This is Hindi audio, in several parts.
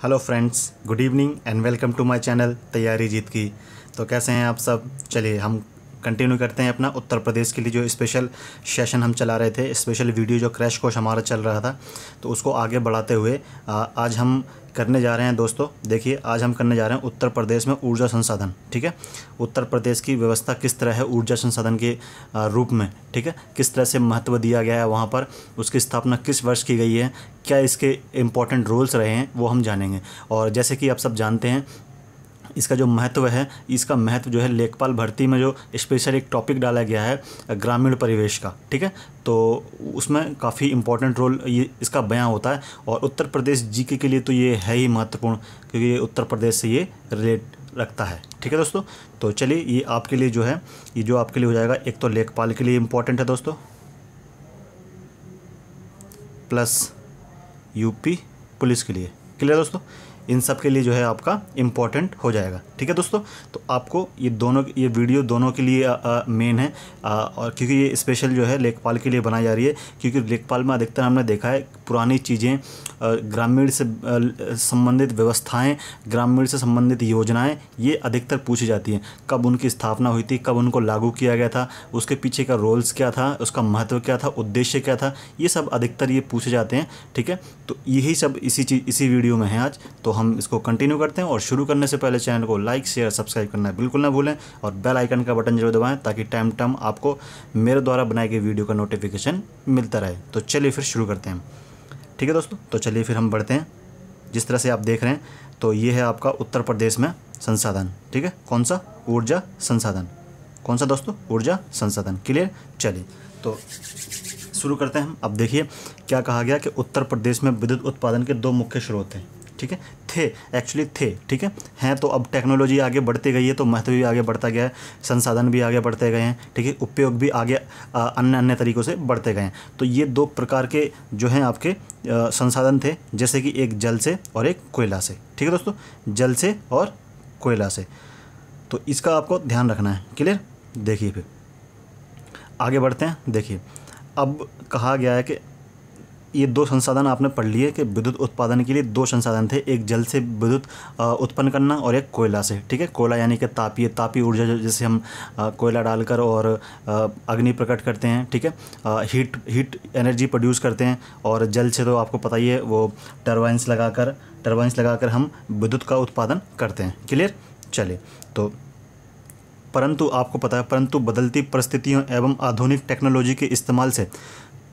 Hello friends, good evening and welcome to my channel Taiyari Jeet की। तो कैसे हैं आप सब। चलिए हम कंटिन्यू करते हैं अपना उत्तर प्रदेश के लिए जो स्पेशल सेशन हम चला रहे थे, स्पेशल वीडियो जो क्रैश कोर्स हमारा चल रहा था, तो उसको आगे बढ़ाते हुए आज हम करने जा रहे हैं दोस्तों। देखिए, आज हम करने जा रहे हैं उत्तर प्रदेश में ऊर्जा संसाधन। ठीक है, उत्तर प्रदेश की व्यवस्था किस तरह है ऊर्जा संसाधन के रूप में। ठीक है, किस तरह से महत्व दिया गया है वहाँ पर, उसकी स्थापना किस वर्ष की गई है, क्या इसके इम्पोर्टेंट रोल्स रहे हैं, वो हम जानेंगे। और जैसे कि आप सब जानते हैं, इसका जो महत्व है, इसका महत्व जो है लेखपाल भर्ती में जो स्पेशल एक टॉपिक डाला गया है ग्रामीण परिवेश का। ठीक है, तो उसमें काफ़ी इम्पोर्टेंट रोल ये इसका बयां होता है। और उत्तर प्रदेश जीके के लिए तो ये है ही महत्वपूर्ण, क्योंकि ये उत्तर प्रदेश से ये रिलेट रखता है। ठीक है दोस्तों, तो चलिए ये आपके लिए जो है, ये जो आपके लिए हो जाएगा, एक तो लेखपाल के लिए इम्पोर्टेंट है दोस्तों, प्लस यूपी पुलिस के लिए। क्लियर दोस्तों, इन सब के लिए जो है आपका इम्पॉर्टेंट हो जाएगा। ठीक है दोस्तों, तो आपको ये वीडियो दोनों के लिए मेन है, और क्योंकि ये स्पेशल जो है लेखपाल के लिए बनाई जा रही है, क्योंकि लेखपाल में अधिकतर हमने देखा है पुरानी चीज़ें, ग्रामीण से संबंधित व्यवस्थाएं, ग्रामीण से संबंधित योजनाएं, ये अधिकतर पूछी जाती हैं। कब उनकी स्थापना हुई थी, कब उनको लागू किया गया था, उसके पीछे का रोल्स क्या था, उसका महत्व क्या था, उद्देश्य क्या था, ये सब अधिकतर ये पूछे जाते हैं। ठीक है, तो यही सब इसी वीडियो में है आज। तो हम इसको कंटिन्यू करते हैं, और शुरू करने से पहले चैनल को लाइक शेयर सब्सक्राइब करना बिल्कुल ना भूलें, और बेल आइकन का बटन जरूर दबाएं, ताकि टाइम आपको मेरे द्वारा बनाई गई वीडियो का नोटिफिकेशन मिलता रहे। तो चलिए फिर शुरू करते हैं। ठीक है दोस्तों, तो चलिए फिर हम बढ़ते हैं। जिस तरह से आप देख रहे हैं, तो ये है आपका उत्तर प्रदेश में संसाधन। ठीक है, कौन सा? ऊर्जा संसाधन। कौन सा दोस्तों? ऊर्जा संसाधन। क्लियर। चलिए तो शुरू करते हैं हम। अब देखिए क्या कहा गया कि उत्तर प्रदेश में विद्युत उत्पादन के दो मुख्य स्रोत हैं। ठीक है, एक्चुअली थे। ठीक है, हैं तो अब टेक्नोलॉजी आगे बढ़ती गई है, तो महत्व भी आगे बढ़ता गया है, संसाधन भी आगे बढ़ते गए हैं। ठीक है, उपयोग भी आगे अन्य तरीक़ों से बढ़ते गए हैं। तो ये दो प्रकार के जो हैं आपके संसाधन थे, जैसे कि एक जल से और एक कोयला से। ठीक है दोस्तों, जल से और कोयला से, तो इसका आपको ध्यान रखना है। क्लियर। देखिए फिर आगे बढ़ते हैं। देखिए अब कहा गया है कि ये दो संसाधन आपने पढ़ लिए कि विद्युत उत्पादन के लिए दो संसाधन थे, एक जल से विद्युत उत्पन्न करना और एक कोयला से। ठीक है, कोयला यानी कि तापीय ऊर्जा, जैसे हम कोयला डालकर और अग्नि प्रकट करते हैं। ठीक है, हीट एनर्जी प्रोड्यूस करते हैं। और जल से तो आपको पता ही है, वो टरबाइंस लगाकर हम विद्युत का उत्पादन करते हैं। क्लियर। चलिए तो परंतु आपको पता है, परंतु बदलती परिस्थितियों एवं आधुनिक टेक्नोलॉजी के इस्तेमाल से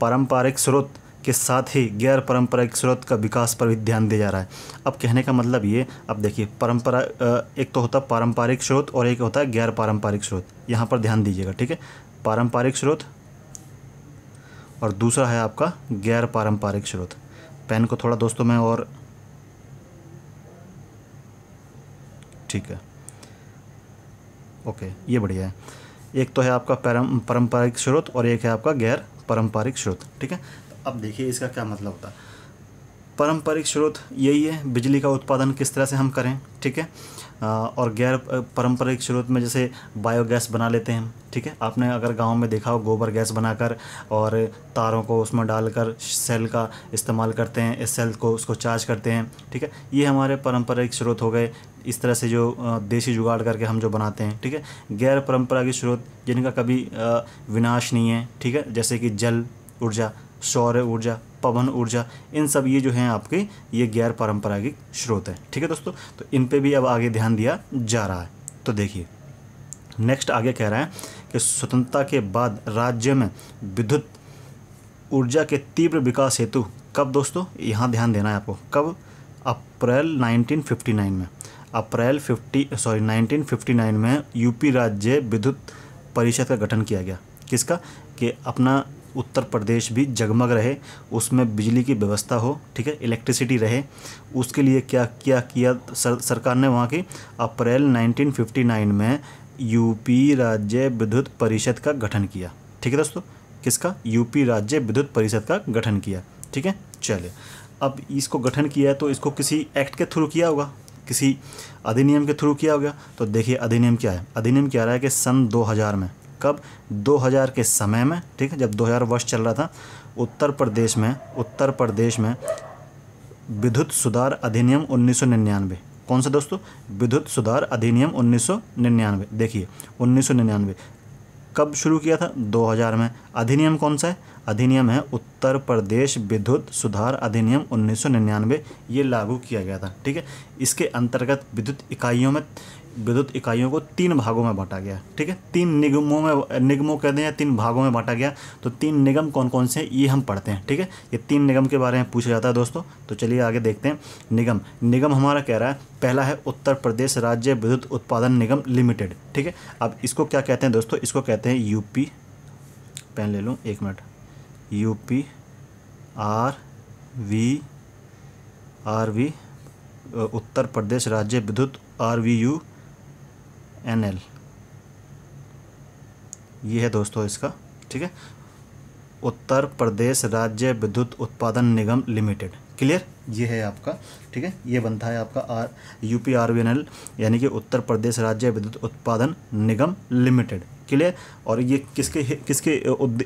पारंपरिक स्रोत के साथ ही गैर पारंपरिक स्रोत का विकास पर भी ध्यान दिया जा रहा है। अब कहने का मतलब ये, अब देखिए एक तो होता है पारंपरिक स्रोत और एक होता है गैर पारंपरिक स्रोत। यहाँ पर ध्यान दीजिएगा। ठीक है, पारंपरिक स्रोत और दूसरा है आपका गैर पारंपरिक स्रोत। पेन को थोड़ा दोस्तों मैं और, ठीक है, ओके, ये बढ़िया है। एक तो है आपका पारंपरिक स्रोत और एक है आपका गैर पारंपरिक स्रोत। ठीक है, अब देखिए इसका क्या मतलब होता है। पारंपरिक स्रोत यही है, बिजली का उत्पादन किस तरह से हम करें। ठीक है, और गैर पारंपरिक स्रोत में जैसे बायोगैस बना लेते हैं। ठीक है, आपने अगर गांव में देखा हो, गोबर गैस बनाकर और तारों को उसमें डालकर सेल का इस्तेमाल करते हैं, इस सेल को उसको चार्ज करते हैं। ठीक है, ये हमारे पारंपरिक स्रोत हो गए। इस तरह से जो देसी जुगाड़ करके हम जो बनाते हैं। ठीक है, गैर पारंपरिक स्रोत जिनका कभी विनाश नहीं है। ठीक है, जैसे कि जल ऊर्जा, सौर ऊर्जा, पवन ऊर्जा, इन सब ये जो हैं आपके, ये गैर पारंपरिक स्रोत है। ठीक है दोस्तों, तो इन पे भी अब आगे ध्यान दिया जा रहा है। तो देखिए नेक्स्ट आगे कह रहा है कि स्वतंत्रता के बाद राज्य में विद्युत ऊर्जा के तीव्र विकास हेतु, कब दोस्तों, यहाँ ध्यान देना है आपको, कब? अप्रैल 1959 में यूपी राज्य विद्युत परिषद का गठन किया गया। किसका? कि अपना उत्तर प्रदेश भी जगमग रहे, उसमें बिजली की व्यवस्था हो। ठीक है, इलेक्ट्रिसिटी रहे, उसके लिए क्या किया सरकार ने वहाँ की? अप्रैल 1959 में यूपी राज्य विद्युत परिषद का गठन किया। ठीक है दोस्तों, किसका? यूपी राज्य विद्युत परिषद का गठन किया। ठीक है, चलिए अब इसको गठन किया है, तो इसको किसी एक्ट के थ्रू किया होगा, किसी अधिनियम के थ्रू किया होगा। तो देखिए अधिनियम क्या है। अधिनियम क्या रहा है कि सन 2000 में, कब? 2000 के समय में। ठीक है, जब 2000 वर्ष चल रहा था, उत्तर प्रदेश में विद्युत सुधार अधिनियम 1999। कौन सा दोस्तों? विद्युत सुधार अधिनियम 1999। देखिए 1999 कब शुरू किया था? 2000 में। अधिनियम कौन सा है? अधिनियम है उत्तर प्रदेश विद्युत सुधार अधिनियम 1999। ये लागू किया गया था। ठीक है, इसके अंतर्गत विद्युत इकाइयों को 3 भागों में बांटा गया। ठीक है, 3 निगमों कह दें या 3 भागों में बांटा गया। तो 3 निगम कौन कौन से हैं ये हम पढ़ते हैं। ठीक है, ये 3 निगम के बारे में पूछा जाता है दोस्तों। तो चलिए आगे देखते हैं। निगम हमारा कह रहा है, पहला है उत्तर प्रदेश राज्य विद्युत उत्पादन निगम लिमिटेड। ठीक है, अब इसको क्या कहते हैं दोस्तों? इसको कहते हैं यूपी, पेन ले लूँ 1 minute, UP RV Uttar Pradesh राज्य विद्युत RVUNL, ये है दोस्तों इसका। ठीक है, उत्तर प्रदेश राज्य विद्युत उत्पादन निगम लिमिटेड। क्लियर? ये है आपका। ठीक है, ये बनता है आपका यूपी RVNL, यानी कि उत्तर प्रदेश राज्य विद्युत उत्पादन निगम लिमिटेड। क्लियर? और ये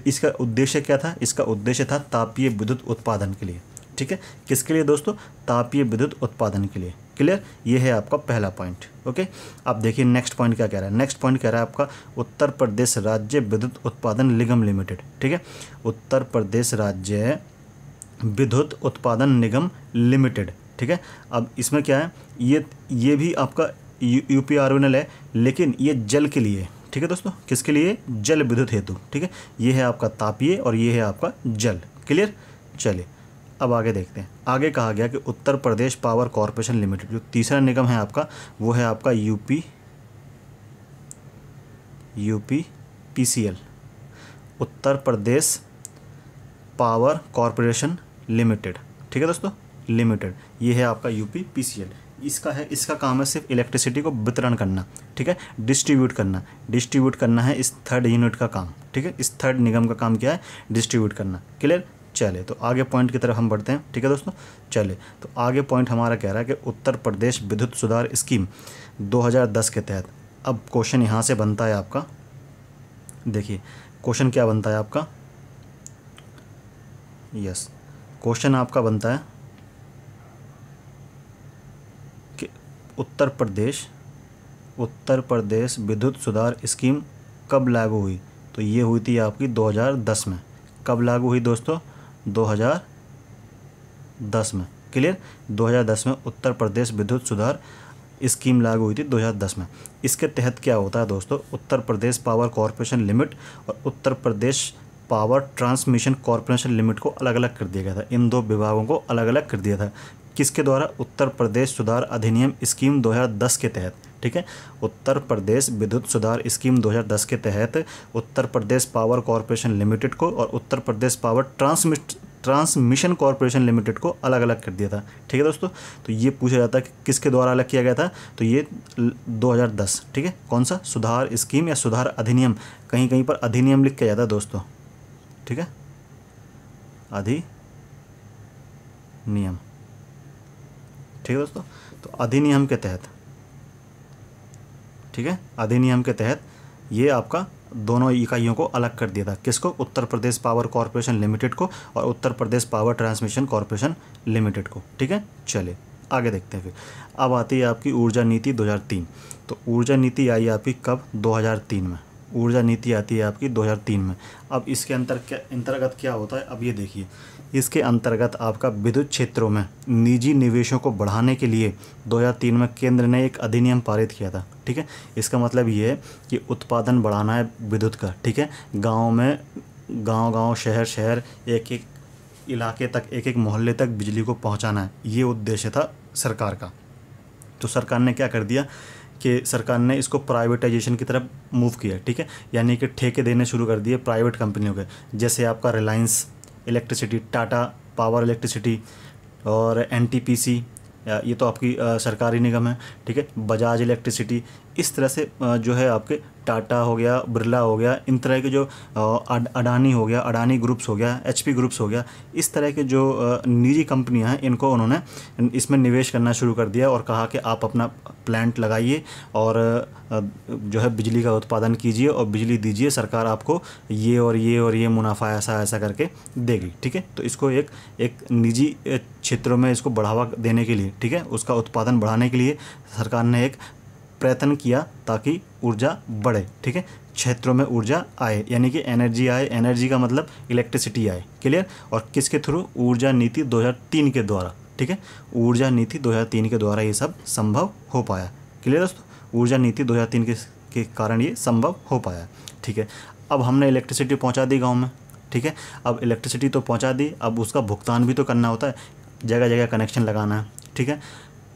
इसका उद्देश्य क्या था? इसका उद्देश्य था तापीय विद्युत उत्पादन के लिए। ठीक है, किसके लिए दोस्तों? तापीय विद्युत उत्पादन के लिए। क्लियर? ये है आपका पहला पॉइंट। ओके, अब देखिए नेक्स्ट पॉइंट क्या कह रहा है। नेक्स्ट पॉइंट कह रहा है आपका उत्तर प्रदेश राज्य विद्युत उत्पादन निगम लिमिटेड। ठीक है, उत्तर प्रदेश राज्य विद्युत उत्पादन निगम लिमिटेड। ठीक है, अब इसमें क्या है, ये भी आपका यूपी RVNL है, लेकिन ये जल के लिए। ठीक है दोस्तों, किसके लिए? जल विद्युत हेतु। ठीक है, ये है आपका तापीय और ये है आपका जल। क्लियर? चलिए अब आगे देखते हैं। आगे कहा गया कि Uttar Pradesh power corporation limited, जो तीसरा निगम है आपका, वो है आपका UPPCL, Uttar Pradesh power corporation limited. ठीक है दोस्तों, लिमिटेड, ये है आपका UPPCL। इसका काम है सिर्फ इलेक्ट्रिसिटी को वितरण करना। ठीक है, डिस्ट्रीब्यूट करना है इस थर्ड यूनिट का काम। ठीक है, इस थर्ड निगम का काम क्या है? डिस्ट्रीब्यूट करना। क्लियर? चले तो आगे पॉइंट की तरफ हम बढ़ते हैं। ठीक है दोस्तों, चले तो आगे पॉइंट हमारा कह रहा है कि उत्तर प्रदेश विद्युत सुधार स्कीम 2010 के तहत। अब क्वेश्चन यहाँ से बनता है आपका, देखिए क्वेश्चन क्या बनता है आपका। यस, क्वेश्चन आपका बनता है कि उत्तर प्रदेश विद्युत सुधार स्कीम कब लागू हुई? तो ये हुई थी आपकी 2010 में। कब लागू हुई दोस्तों? 2010 में। क्लियर? 2010 में उत्तर प्रदेश विद्युत सुधार स्कीम लागू हुई थी 2010 में। इसके तहत क्या होता है दोस्तों? Uttar Pradesh power corporation limit और Uttar Pradesh power transmission corporation limit को अलग अलग कर दिया गया था। इन 2 विभागों को अलग अलग कर दिया था। किसके द्वारा? उत्तर प्रदेश सुधार अधिनियम स्कीम 2010 के तहत। ठीक है, उत्तर प्रदेश विद्युत सुधार स्कीम 2010 के तहत Uttar Pradesh power corporation limited को और Uttar Pradesh power transmission corporation limited को अलग अलग कर दिया था। ठीक है दोस्तों, तो ये पूछा जाता है कि किसके द्वारा अलग किया गया था? तो ये 2010। ठीक है, कौन सा? सुधार स्कीम या सुधार अधिनियम, कहीं कहीं पर अधिनियम लिख के जाता है दोस्तों। ठीक है, अधिनियम। ठीक है दोस्तों, तो अधिनियम के तहत, ठीक है, अधिनियम के तहत ये आपका दोनों इकाइयों को अलग कर दिया था। किसको? Uttar Pradesh power corporation limited को और Uttar Pradesh power transmission corporation limited को। ठीक है, चलिए आगे देखते हैं। फिर अब आती है आपकी ऊर्जा नीति 2003। तो ऊर्जा नीति आई आपकी कब? 2003 में। ऊर्जा नीति आती है आपकी 2003 में। अब इसके अंतर्गत क्या होता है? अब ये देखिए, इसके अंतर्गत आपका विद्युत क्षेत्रों में निजी निवेशों को बढ़ाने के लिए 2003 में केंद्र ने एक अधिनियम पारित किया था। ठीक है, इसका मतलब ये है कि उत्पादन बढ़ाना है विद्युत का। ठीक है, गांव शहर एक एक इलाके तक, एक एक मोहल्ले तक बिजली को पहुंचाना है, ये उद्देश्य था सरकार का। तो सरकार ने क्या कर दिया कि सरकार ने इसको प्राइवेटाइजेशन की तरफ मूव किया। ठीक है, यानी कि ठेके देने शुरू कर दिए प्राइवेट कंपनियों के, जैसे आपका Reliance electricity, Tata power electricity और NTPC, ये तो आपकी सरकारी निगम है। ठीक है, बजाज इलेक्ट्रिसिटी, इस तरह से जो है आपके टाटा हो गया, बिरला हो गया, इन तरह के जो अडानी हो गया, अडानी ग्रुप्स हो गया, एचपी ग्रुप्स हो गया, इस तरह के जो निजी कंपनियां हैं, इनको उन्होंने इसमें निवेश करना शुरू कर दिया और कहा कि आप अपना प्लांट लगाइए और जो है बिजली का उत्पादन कीजिए और बिजली दीजिए, सरकार आपको ये और ये और ये मुनाफा ऐसा ऐसा करके देगी। ठीक है, तो इसको एक निजी क्षेत्रों में इसको बढ़ावा देने के लिए, ठीक है, उसका उत्पादन बढ़ाने के लिए सरकार ने एक प्रयत्न किया ताकि ऊर्जा बढ़े। ठीक है, क्षेत्रों में ऊर्जा आए, यानी कि एनर्जी आए, एनर्जी का मतलब इलेक्ट्रिसिटी आए। क्लियर? और किसके थ्रू? ऊर्जा नीति 2003 के द्वारा। ठीक है, ऊर्जा नीति 2003 के द्वारा ये सब संभव हो पाया। क्लियर दोस्तों? ऊर्जा नीति 2003 के कारण ये संभव हो पाया। ठीक है, अब हमने इलेक्ट्रिसिटी पहुंचा दी गांव में। ठीक है, अब इलेक्ट्रिसिटी तो पहुंचा दी, अब उसका भुगतान भी तो करना होता है, जगह जगह कनेक्शन लगाना है। ठीक है,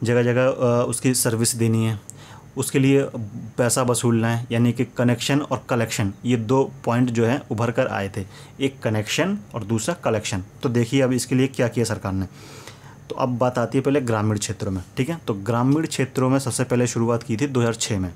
जगह जगह उसकी सर्विस देनी है, उसके लिए पैसा वसूलना है, यानी कि कनेक्शन और कलेक्शन, ये 2 पॉइंट जो है उभर कर आए थे, एक कनेक्शन और दूसरा कलेक्शन। तो देखिए अब इसके लिए क्या किया सरकार ने। तो अब बात आती है पहले ग्रामीण क्षेत्रों में। ठीक है, तो ग्रामीण क्षेत्रों में सबसे पहले शुरुआत की थी 2006 में।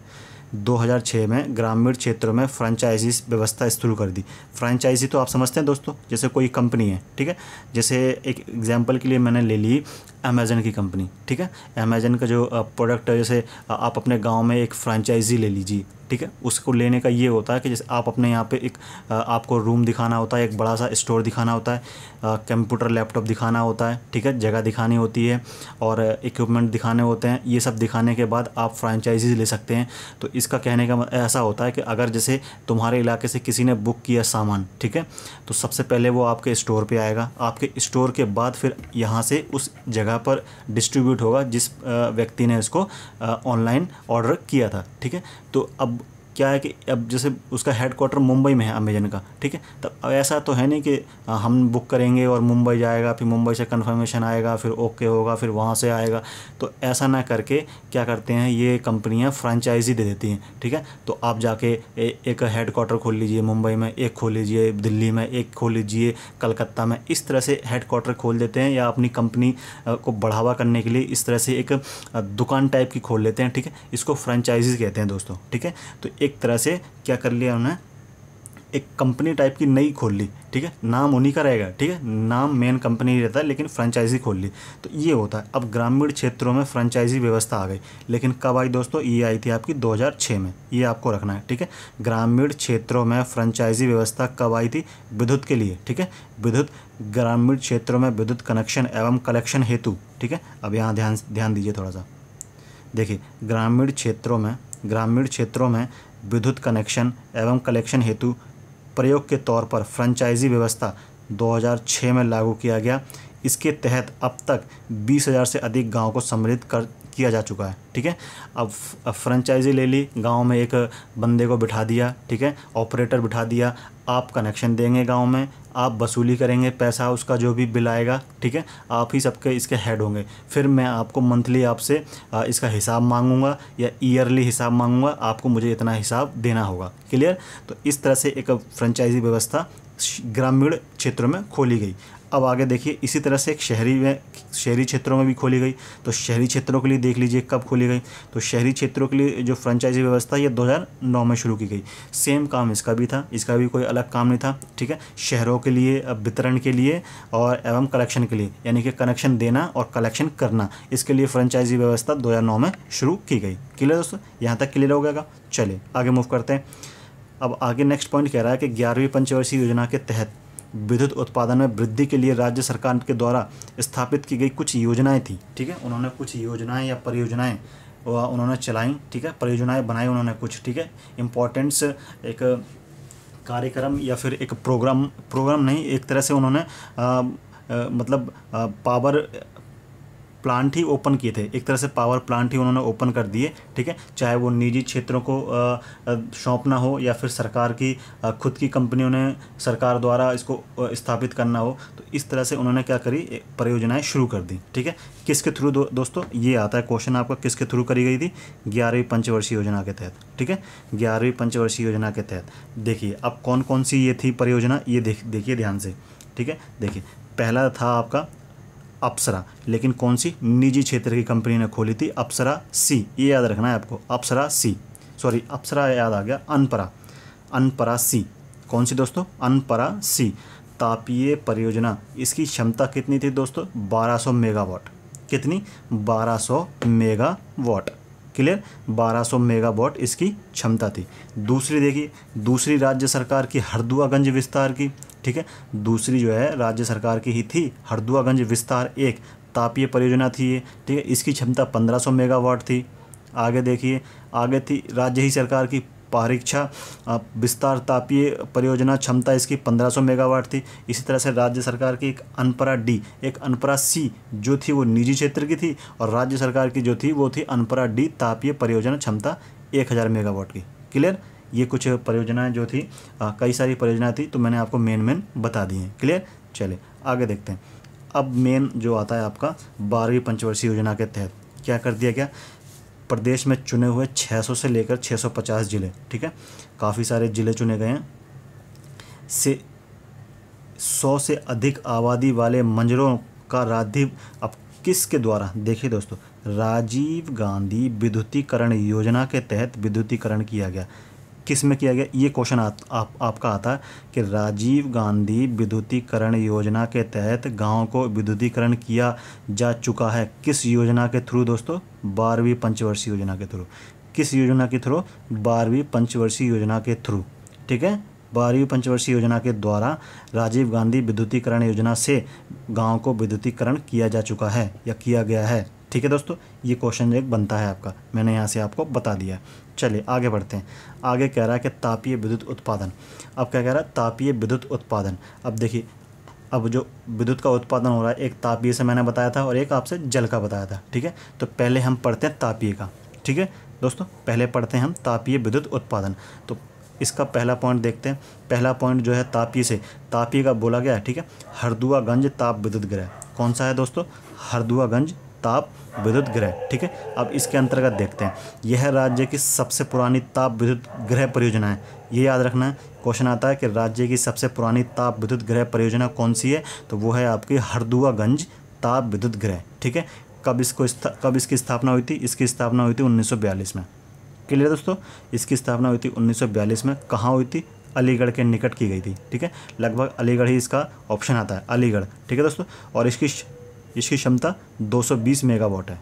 2006 में ग्रामीण क्षेत्रों में फ्रेंचाइजी व्यवस्था शुरू कर दी। फ्रेंचाइजी तो आप समझते हैं दोस्तों, जैसे कोई कंपनी है। ठीक है, जैसे एक एग्जांपल के लिए मैंने ले ली अमेज़न की कंपनी। ठीक है, अमेज़न का जो प्रोडक्ट है, जैसे आप अपने गांव में एक फ्रेंचाइजी ले लीजिए। ठीक है, उसको लेने का ये होता है कि जैसे आप अपने यहाँ पे एक आपको रूम दिखाना होता है, एक बड़ा सा स्टोर दिखाना होता है, कंप्यूटर लैपटॉप दिखाना होता है। ठीक है, जगह दिखानी होती है और इक्विपमेंट दिखाने होते हैं। ये सब दिखाने के बाद आप फ्रेंचाइजी ले सकते हैं। तो इसका कहने का ऐसा होता है कि अगर जैसे तुम्हारे इलाके से किसी ने बुक किया सामान, ठीक है, तो सबसे पहले वो आपके स्टोर पे आएगा, आपके स्टोर के बाद फिर यहाँ से उस जगह पर डिस्ट्रीब्यूट होगा जिस व्यक्ति ने इसको ऑनलाइन ऑर्डर किया था। ठीक है, तो अब क्या है कि अब जैसे उसका हेडक्वार्टर मुंबई में है अमेजन का। ठीक है, तब ऐसा तो है नहीं कि हम बुक करेंगे और मुंबई जाएगा, फिर मुंबई से कंफर्मेशन आएगा, फिर ओके होगा, फिर वहाँ से आएगा। तो ऐसा ना करके क्या करते हैं, ये कंपनियां फ्रेंचाइजी दे देती हैं। ठीक है, तो आप जाके एक हेडक्वार्टर खोल लीजिए मुंबई में, एक खोल लीजिए दिल्ली में, एक खोल लीजिए कलकत्ता में। इस तरह से हेडक्वार्टर खोल देते हैं या अपनी कंपनी को बढ़ावा करने के लिए इस तरह से एक दुकान टाइप की खोल लेते हैं। ठीक है, इसको फ्रेंचाइजी कहते हैं दोस्तों। ठीक है, तो एक तरह से क्या कर लिया उन्होंने, एक कंपनी टाइप की नई खोल ली। ठीक है, नाम उन्हीं का रहेगा। ठीक है, नाम मेन कंपनी रहता है लेकिन फ्रेंचाइजी खोल ली। तो ये होता है। अब ग्रामीण क्षेत्रों में फ्रेंचाइजी व्यवस्था आ गई, लेकिन कब आई दोस्तों? ये आई थी आपकी 2006 में। ये आपको रखना है। ठीक है, ग्रामीण क्षेत्रों में फ्रेंचाइजी व्यवस्था कब आई थी? विद्युत के लिए। ठीक है, विद्युत, ग्रामीण क्षेत्रों में विद्युत कनेक्शन एवं कलेक्शन हेतु। ठीक है, अब यहाँ ध्यान दीजिए थोड़ा सा। देखिए, ग्रामीण क्षेत्रों में विद्युत कनेक्शन एवं कलेक्शन हेतु प्रयोग के तौर पर फ्रेंचाइजी व्यवस्था 2006 में लागू किया गया। इसके तहत अब तक 20,000 से अधिक गाँव को सम्मिलित किया जा चुका है। ठीक है, अब फ्रेंचाइजी ले ली, गांव में एक बंदे को बिठा दिया। ठीक है, ऑपरेटर बिठा दिया, आप कनेक्शन देंगे गांव में, आप वसूली करेंगे पैसा, उसका जो भी बिल आएगा। ठीक है, आप ही सबके इसके हेड होंगे। फिर मैं आपको मंथली आपसे इसका हिसाब मांगूंगा या ईयरली हिसाब मांगूंगा, आपको मुझे इतना हिसाब देना होगा। क्लियर? तो इस तरह से एक फ्रेंचाइजी व्यवस्था ग्रामीण क्षेत्रों में खोली गई। अब आगे देखिए, इसी तरह से एक शहरी क्षेत्रों में भी खोली गई। तो शहरी क्षेत्रों के लिए देख लीजिए कब खोली गई। तो शहरी क्षेत्रों के लिए जो फ्रेंचाइजी व्यवस्था ये 2009 में शुरू की गई। सेम काम इसका भी था, इसका भी कोई अलग काम नहीं था। ठीक है, शहरों के लिए वितरण के लिए और एवं कलेक्शन के लिए, यानी कि कनेक्शन देना और कलेक्शन करना, इसके लिए फ्रेंचाइजी व्यवस्था 2009 में शुरू की गई। क्लियर दोस्तों? यहाँ तक क्लियर हो गया? चलिए आगे मूव करते हैं। अब आगे नेक्स्ट पॉइंट कह रहा है कि 11वीं पंचवर्षीय योजना के तहत विद्युत उत्पादन में वृद्धि के लिए राज्य सरकार के द्वारा स्थापित की गई कुछ योजनाएं थी। ठीक है, उन्होंने कुछ योजनाएं या परियोजनाएं उन्होंने चलाई। ठीक है, परियोजनाएं बनाई उन्होंने कुछ। ठीक है, इम्पोर्टेंट्स एक कार्यक्रम या फिर एक प्रोग्राम नहीं, एक तरह से उन्होंने मतलब पावर प्लांट ही ओपन किए थे। एक तरह से पावर प्लांट ही उन्होंने ओपन कर दिए। ठीक है, चाहे वो निजी क्षेत्रों को सौंपना हो या फिर सरकार की खुद की कंपनियों ने सरकार द्वारा इसको स्थापित करना हो। तो इस तरह से उन्होंने क्या करी, परियोजनाएं शुरू कर दी। ठीक है, किसके थ्रू दोस्तों? ये आता है क्वेश्चन आपका, किसके थ्रू करी गई थी? 11वीं पंचवर्षीय योजना के तहत। ठीक है, 11वीं पंचवर्षीय योजना के तहत देखिए अब कौन कौन सी ये थी परियोजना, ये देखिए ध्यान से। ठीक है, देखिए पहला था आपका अप्सरा, लेकिन कौन सी? निजी क्षेत्र की कंपनी ने खोली थी, अप्सरा सी। ये याद रखना है आपको, अप्सरा सी। सॉरी अप्सरा याद आ गया, अनपरा, अनपरा सी, कौन सी दोस्तों, अनपरा सी तापीय परियोजना, इसकी क्षमता कितनी थी दोस्तों, 1200 मेगावाट, कितनी, 1200 मेगावाट, क्लियर, 1200 मेगावाट इसकी क्षमता थी। दूसरी देखिए, दूसरी राज्य सरकार की हरदुआगंज विस्तार की, ठीक है, दूसरी जो है राज्य सरकार की ही थी, हरदुआगंज विस्तार 1 तापीय परियोजना थी ये, ठीक है, इसकी क्षमता 1500 मेगावाट थी। आगे देखिए, आगे थी राज्य ही सरकार की परीक्षा विस्तार तापीय परियोजना, क्षमता इसकी 1500 मेगावाट थी। इसी तरह से राज्य सरकार की एक अनपरा डी, एक अनपरा सी जो थी वो निजी क्षेत्र की थी, और राज्य सरकार की जो थी वो थी अनपरा डी तापीय परियोजना, क्षमता 1000 मेगावाट की, क्लियर। ये कुछ परियोजनाएं जो थी, कई सारी परियोजनाएं थी, तो मैंने आपको मेन बता दी हैं, क्लियर। चलिए आगे देखते हैं। अब मेन जो आता है आपका 12वीं पंचवर्षीय योजना के तहत क्या कर दिया गया, प्रदेश में चुने हुए 600 से लेकर 650 जिले, ठीक है, काफ़ी सारे जिले चुने गए हैं, से 100 से अधिक आबादी वाले मंजरों का राजीव, अब किसके द्वारा, देखिए दोस्तों, राजीव गांधी विद्युतीकरण योजना के तहत विद्युतीकरण किया गया। किस में किया गया, ये क्वेश्चन आपका आता है कि राजीव गांधी विद्युतीकरण योजना के तहत गांव को विद्युतीकरण किया जा चुका है। किस योजना के थ्रू दोस्तों, 12वीं पंचवर्षीय योजना के थ्रू। किस योजना के थ्रू, 12वीं पंचवर्षीय योजना के थ्रू, ठीक है, 12वीं पंचवर्षीय योजना के द्वारा राजीव गांधी विद्युतीकरण योजना से गाँव को विद्युतीकरण किया जा चुका है या किया गया है, ठीक है दोस्तों। ये क्वेश्चन एक बनता है आपका, मैंने यहाँ से आपको बता दिया है। चलिए आगे बढ़ते हैं। आगे कह रहा है कि तापीय विद्युत उत्पादन। अब क्या कह रहा है, तापीय विद्युत उत्पादन। अब देखिए, अब जो विद्युत का उत्पादन हो रहा है, एक तापीय से मैंने बताया था और एक आपसे जल का बताया था, ठीक है। तो पहले हम पढ़ते हैं तापीय का, ठीक है दोस्तों, पहले पढ़ते हैं हम तापीय विद्युत उत्पादन। तो इसका पहला पॉइंट देखते हैं। पहला पॉइंट जो है तापीय से, तापीय का बोला गया है, ठीक है, हरदुआगंज ताप विद्युत गृह। कौन सा है दोस्तों, हरदुआगंज ताप विद्युत गृह, ठीक है। अब इसके अंतर्गत देखते हैं, यह राज्य की सबसे पुरानी ताप विद्युत गृह परियोजना है। ये याद रखना है, क्वेश्चन आता है कि राज्य की सबसे पुरानी ताप विद्युत गृह परियोजना कौन सी है, तो वो है आपकी हरदुआगंज ताप विद्युत गृह, ठीक है। कब इसकी स्थापना हुई थी, इसकी स्थापना हुई थी 1942 में, क्लियर दोस्तों। इसकी स्थापना हुई थी 1942 में। कहाँ हुई थी, अलीगढ़ के निकट की गई थी, ठीक है, लगभग अलीगढ़ ही इसका ऑप्शन आता है, अलीगढ़, ठीक है दोस्तों। और इसकी क्षमता 220 मेगावाट है,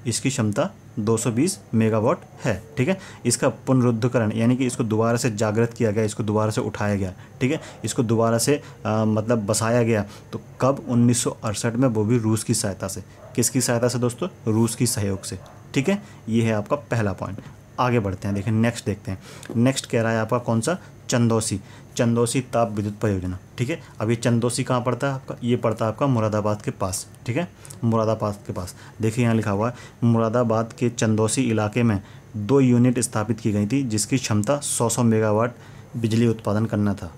इसकी क्षमता 220 मेगावाट है, ठीक है। इसका पुनरुद्धरण यानी कि इसको दोबारा से जागृत किया गया, इसको दोबारा से उठाया गया, ठीक है, इसको दोबारा से मतलब बसाया गया। तो कब, 1968 में, वो भी रूस की सहायता से। किसकी सहायता से दोस्तों, रूस की सहयोग से, ठीक है। ये है आपका पहला पॉइंट। आगे बढ़ते हैं, देखिए नेक्स्ट देखते हैं। नेक्स्ट कह रहा है आपका कौन सा, चंदौसी, चंदौसी ताप विद्युत परियोजना, ठीक है। अब ये चंदौसी कहाँ पड़ता है आपका, ये पड़ता है आपका मुरादाबाद के पास, ठीक है, मुरादाबाद के पास। देखिए यहाँ लिखा हुआ है, मुरादाबाद के चंदौसी इलाके में 2 यूनिट स्थापित की गई थी, जिसकी क्षमता 100 मेगावाट बिजली उत्पादन करना था।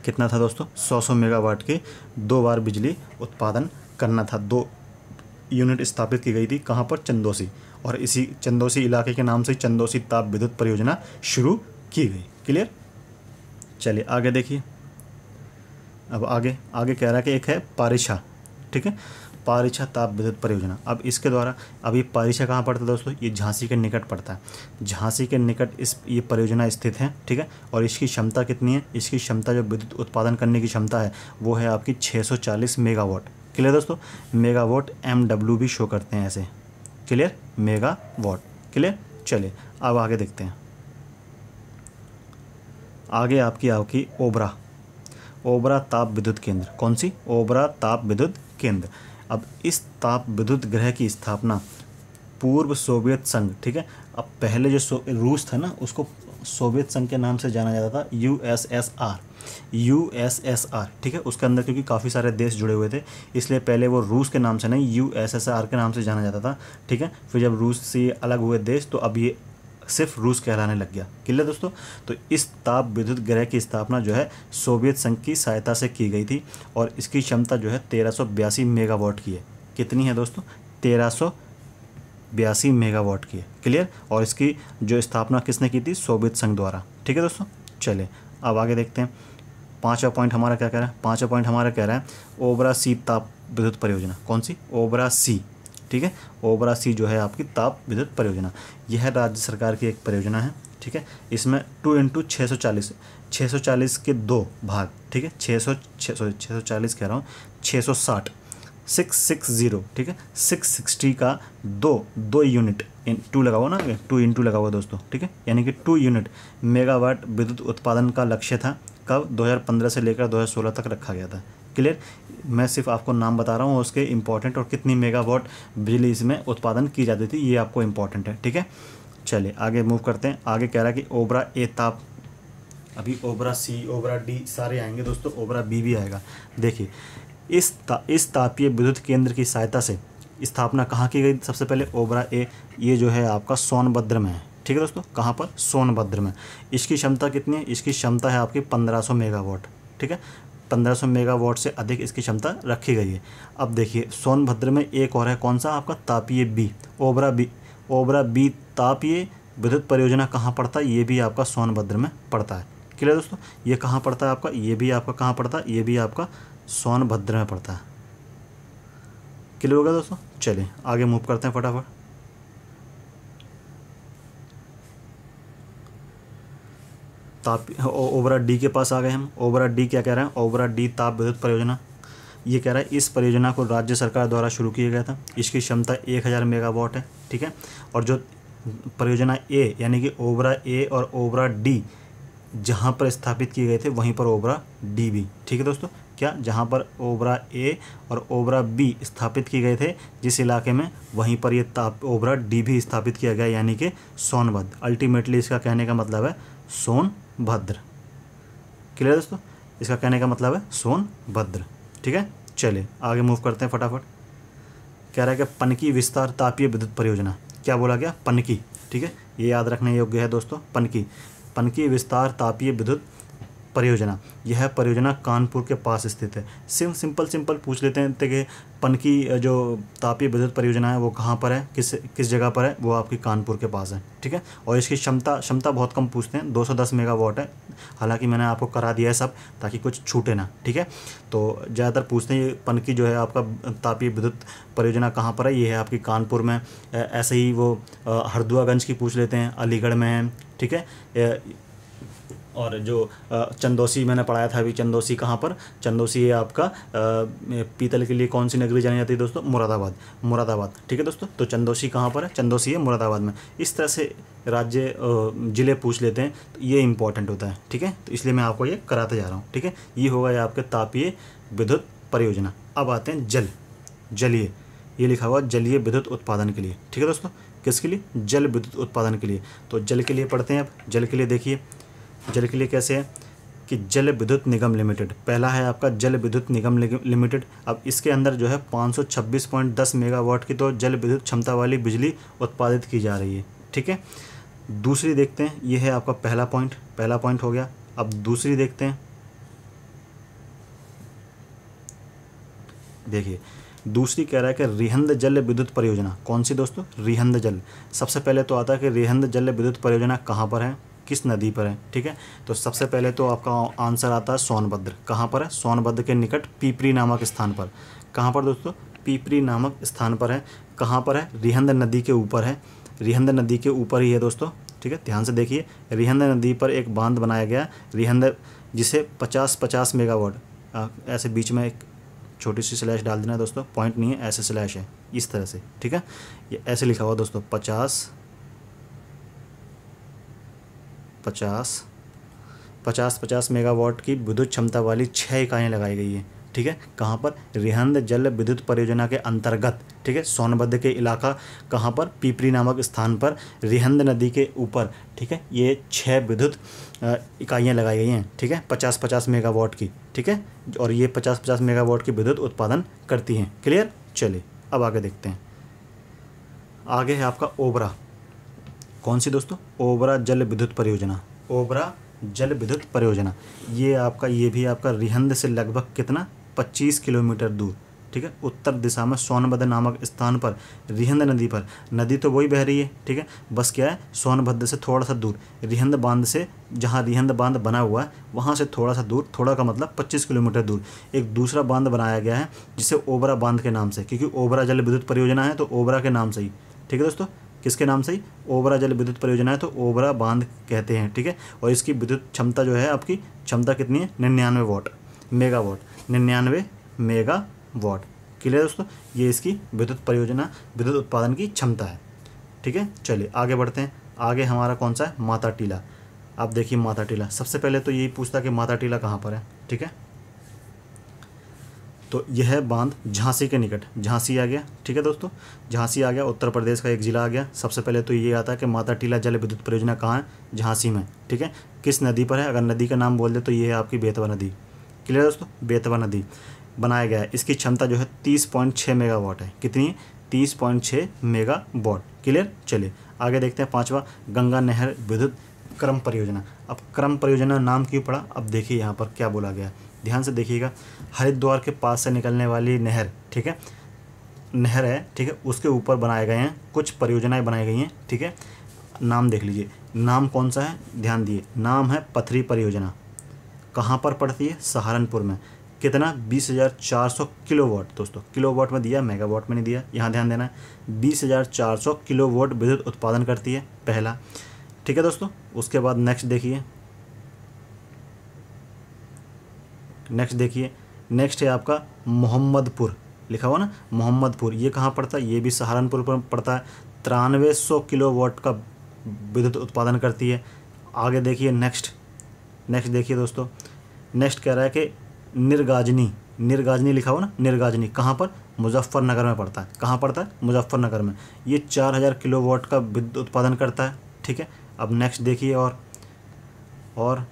कितना था दोस्तों, 100 मेगावाट के 2 बार बिजली उत्पादन करना था। 2 यूनिट स्थापित की गई थी, कहाँ पर, चंदौसी, और इसी चंदौसी इलाके के नाम से चंदौसी ताप विद्युत परियोजना शुरू की गई, क्लियर। चलिए आगे देखिए। अब आगे कह रहा है कि एक है पारिछा, ठीक है, पारिछा ताप विद्युत परियोजना। अब इसके द्वारा, अब ये पारिछा कहाँ पड़ता है दोस्तों, ये झांसी के निकट पड़ता है, झांसी के निकट ये परियोजना स्थित है, ठीक है। और इसकी क्षमता कितनी है, इसकी क्षमता जो विद्युत उत्पादन करने की क्षमता है वो है आपकी 640 मेगावाट, क्लियर दोस्तों। मेगावाट MW भी शो करते हैं ऐसे, क्लियर, मेगावाट, क्लियर। चलिए अब आगे देखते हैं। आगे आपकी ओबरा ताप विद्युत केंद्र। कौन सी, ओबरा ताप विद्युत केंद्र। अब इस ताप विद्युत गृह की स्थापना पूर्व सोवियत संघ, ठीक है। अब पहले जो रूस था ना, उसको सोवियत संघ के नाम से जाना जाता था, USSR, ठीक है। उसके अंदर क्योंकि काफ़ी सारे देश जुड़े हुए थे, इसलिए पहले वो रूस के नाम से नहीं, USSR के नाम से जाना जाता था, ठीक है। फिर जब रूस से अलग हुए देश, तो अब ये सिर्फ रूस कहलाने लग गया, क्लियर दोस्तों। तो इस ताप विद्युत गृह की स्थापना जो है सोवियत संघ की सहायता से की गई थी, और इसकी क्षमता जो है 1382 मेगावाट की है। कितनी है दोस्तों, 1382 मेगावाट की है, क्लियर। और इसकी जो स्थापना किसने की थी, सोवियत संघ द्वारा, ठीक है दोस्तों। चलिए अब आगे देखते हैं। 5वां पॉइंट हमारा क्या कह रहा है, ओबरा सी ताप विद्युत परियोजना। कौन सी, ओबरा सी, ठीक ठीक है। ओबरा सी जो है आपकी ताप विद्युत परियोजना, यह राज्य सरकार की एक परियोजना है, ठीक है। इसमें 2 × 640 के 2 भाग, ठीक है। 640 कह रहा हूँ, 660 660, ठीक है। 660 का दो यूनिट 2 लगा हुआ ना, 2 × लगा हुआ दोस्तों, ठीक है। यानी कि 2 यूनिट मेगावाट विद्युत उत्पादन का लक्ष्य था। कब? 2015 से लेकर 2016 तक रखा गया था। क्लियर? मैं सिर्फ आपको नाम बता रहा हूँ उसके इंपॉर्टेंट, और कितनी मेगावाट बिजली इसमें उत्पादन की जाती थी, ये आपको इंपॉर्टेंट है, ठीक है। चलिए आगे मूव करते हैं। आगे कह रहा है कि ओबरा ए ताप, अभी ओबरा सी, ओबरा डी सारे आएंगे दोस्तों, ओबरा बी भी आएगा। देखिए इस तापीय विद्युत केंद्र की सहायता से स्थापना कहाँ की गई? सबसे पहले ओबरा ए, ये जो है आपका सोनभद्र में है, ठीक है दोस्तों। कहाँ पर? सोनभद्र में। इसकी क्षमता कितनी है? इसकी क्षमता है आपकी 1500 मेगावाट, ठीक है। 1500 मेगावाट से अधिक इसकी क्षमता रखी गई है। अब देखिए सोनभद्र में एक और है, कौन सा? आपका तापीय बी, ओबरा बी तापीय विद्युत परियोजना कहाँ पड़ता है? ये भी आपका सोनभद्र में पड़ता है। क्लियर दोस्तों? ये कहाँ पड़ता है आपका? ये भी आपका कहाँ पड़ता है? ये भी आपका सोनभद्र में पड़ता है। क्लियर होगा दोस्तों? चलिए आगे मूव करते हैं फटाफट। ओबरा डी के पास आ गए हम। ओबरा डी क्या कह रहे हैं? ओबरा डी ताप विद्युत परियोजना, ये कह रहा है इस परियोजना को राज्य सरकार द्वारा शुरू किया गया था। इसकी क्षमता 1000 मेगावाट है, ठीक है। और जो परियोजना ए यानी कि ओबरा ए और ओबरा डी जहाँ पर स्थापित किए गए थे वहीं पर ओबरा डी भी, ठीक है दोस्तों। क्या? जहाँ पर ओबरा ए और ओबरा बी स्थापित किए गए थे जिस इलाके में, वहीं पर ये ताप ओबरा डी भी स्थापित किया गया, यानी कि सोनभद्र। अल्टीमेटली इसका कहने का मतलब है सोनभद्र। क्लियर दोस्तों? इसका कहने का मतलब है सोनभद्र, ठीक है। चलिए आगे मूव करते हैं फटाफट। कह रहा है कि पनकी विस्तार तापीय विद्युत परियोजना, क्या बोला गया? पनकी, ठीक है। ये याद रखने योग्य है दोस्तों, पनकी विस्तार तापीय विद्युत परियोजना। यह परियोजना कानपुर के पास स्थित है। सिंपल पूछ लेते हैं कि पनकी जो तापीय विद्युत परियोजना है वो कहाँ पर है, किस जगह पर है? वो आपकी कानपुर के पास है, ठीक है। और इसकी क्षमता बहुत कम पूछते हैं, 210 मेगावाट है। हालांकि मैंने आपको करा दिया है सब ताकि कुछ छूटे ना, ठीक है। तो ज़्यादातर पूछते हैं ये पनकी जो है आपका तापीय विद्युत परियोजना कहाँ पर है? ये है आपकी कानपुर में। ऐसे ही वो हरदुआगंज की पूछ लेते हैं, अलीगढ़ में है, ठीक है। और जो चंदौसी मैंने पढ़ाया था अभी, चंदौसी कहाँ पर? चंदौसी है आपका पीतल के लिए कौन सी नगरी जानी जाती है दोस्तों? मुरादाबाद, ठीक है दोस्तों। तो चंदौसी कहाँ पर है? चंदौसी है मुरादाबाद में। इस तरह से राज्य ज़िले पूछ लेते हैं, तो ये इंपॉर्टेंट होता है, ठीक है। तो इसलिए मैं आपको ये कराते जा रहा हूँ, ठीक है। ये होगा ये आपके तापीय विद्युत परियोजना। अब आते हैं जलीय, ये लिखा हुआ जलीय विद्युत उत्पादन के लिए, ठीक है दोस्तों। किसके लिए? जल विद्युत उत्पादन के लिए। तो जल के लिए पढ़ते हैं। अब जल के लिए देखिए, जल के लिए कैसे है कि जल विद्युत निगम लिमिटेड, पहला है आपका जल विद्युत निगम लिमिटेड। अब इसके अंदर जो है 526.10 मेगावाट की तो जल विद्युत क्षमता वाली बिजली उत्पादित की जा रही है, ठीक है। दूसरी देखते हैं, ये है आपका पहला पॉइंट हो गया। अब दूसरी देखते हैं, देखिए दूसरी कह रहा है कि रिहंद जल विद्युत परियोजना। कौन सी दोस्तों? रिहंद जल। सबसे पहले तो आता है कि रिहंद जल विद्युत परियोजना कहाँ पर है, किस नदी पर है, ठीक है। तो सबसे पहले तो आपका आंसर आता है सोनभद्र। कहाँ पर है? सोनभद्र के निकट पीपरी नामक स्थान पर। कहाँ पर दोस्तों? पीपरी नामक स्थान पर है। कहाँ पर है? रिहंद नदी के ऊपर है, रिहंद नदी के ऊपर ही है दोस्तों, ठीक है। ध्यान से देखिए, रिहंद नदी पर एक बांध बनाया गया रिहंद, जिसे 50 मेगावाट, ऐसे बीच में एक छोटी सी स्लैश डाल देना दोस्तों, पॉइंट नहीं है, ऐसे स्लैश है इस तरह से, ठीक है। ये ऐसे लिखा हुआ दोस्तों, 50 मेगावाट की विद्युत क्षमता वाली 6 इकाइयाँ लगाई गई है, ठीक है। कहाँ पर? रिहंद जल विद्युत परियोजना के अंतर्गत, ठीक है। सोनभद्र के इलाका कहाँ पर? पीपरी नामक स्थान पर रिहंद नदी के ऊपर, ठीक है। ये 6 विद्युत इकाइयाँ लगाई गई हैं, ठीक है, 50 मेगावाट की, ठीक है। और ये 50 मेगावाट की विद्युत उत्पादन करती हैं। क्लियर? चलिए अब आगे देखते हैं। आगे है आपका ओबरा। कौन सी दोस्तों? ओबरा जल विद्युत परियोजना। ओबरा जल विद्युत परियोजना, ये भी आपका रिहंद से लगभग कितना? 25 किलोमीटर दूर, ठीक है। उत्तर दिशा में सोनभद्र नामक स्थान पर रिहंद नदी पर, नदी तो वही बह रही है, ठीक है, बस क्या है सोनभद्र से थोड़ा सा दूर रिहंद बांध से, जहाँ रिहंद बांध बना हुआ है वहाँ से थोड़ा सा दूर, थोड़ा का मतलब 25 किलोमीटर दूर एक दूसरा बांध बनाया गया है जिसे ओबरा बांध के नाम से, क्योंकि ओबरा जल विद्युत परियोजना है तो ओबरा के नाम से ही, ठीक है दोस्तों, किसके नाम से ही, ओबरा जल विद्युत परियोजना है तो ओबरा बांध कहते हैं, ठीक है। और इसकी विद्युत क्षमता जो है आपकी क्षमता कितनी है 99 वाट मेगावाट, 99 मेगावाट। क्लियर दोस्तों, ये इसकी विद्युत परियोजना विद्युत उत्पादन की क्षमता है, ठीक है। चलिए आगे बढ़ते हैं। आगे हमारा कौन सा है, माता टीला। आप देखिए माता टीला, सबसे पहले तो यही पूछता कि माता टीला कहाँ पर है, ठीक है। तो यह बांध झांसी के निकट, झांसी आ गया, ठीक है दोस्तों, झांसी आ गया, उत्तर प्रदेश का एक ज़िला आ गया। सबसे पहले तो ये आता है कि माता टीला जल विद्युत परियोजना कहाँ है, झांसी में, ठीक है। किस नदी पर है, अगर नदी का नाम बोल दे तो ये है आपकी बेतवा नदी। क्लियर दोस्तों, बेतवा नदी बनाया गया है। इसकी क्षमता जो है 30.6 मेगावाट है। कितनी है, 30.6 मेगावाट। क्लियर। चलिए आगे देखते हैं। पांचवा, गंगा नहर विद्युत क्रम परियोजना। अब क्रम परियोजना नाम क्यों पड़ा, अब देखिए यहाँ पर क्या बोला गया, ध्यान से देखिएगा। हरिद्वार के पास से निकलने वाली नहर, ठीक है, नहर है, ठीक है, उसके ऊपर बनाए गए हैं कुछ परियोजनाएं बनाई गई हैं, ठीक है। नाम देख लीजिए, नाम कौन सा है, ध्यान दिए, नाम है पथरी परियोजना। कहाँ पर पड़ती है, सहारनपुर में। कितना, 20,400 किलोवाट। दोस्तों किलोवाट में दिया, मेगावाट में नहीं दिया, यहाँ ध्यान देना है। 20,400 किलोवाट विद्युत उत्पादन करती है, पहला, ठीक है दोस्तों। उसके बाद नेक्स्ट देखिए, नेक्स्ट है आपका मोहम्मदपुर, लिखा हुआ ना मोहम्मदपुर। ये कहाँ पड़ता है, ये भी सहारनपुर पर पड़ता है। 9300 किलोवाट का विद्युत उत्पादन करती है। आगे देखिए नेक्स्ट देखिए दोस्तों, नेक्स्ट कह रहा है कि निर्गाजनी लिखा हुआ ना, निर्गाजनी कहाँ पर, मुजफ्फरनगर में पड़ता है। कहाँ पड़ता है, मुजफ्फरनगर में। ये 4000 किलोवाट का विद्युत उत्पादन करता है, ठीक है। अब नेक्स्ट देखिए, और कह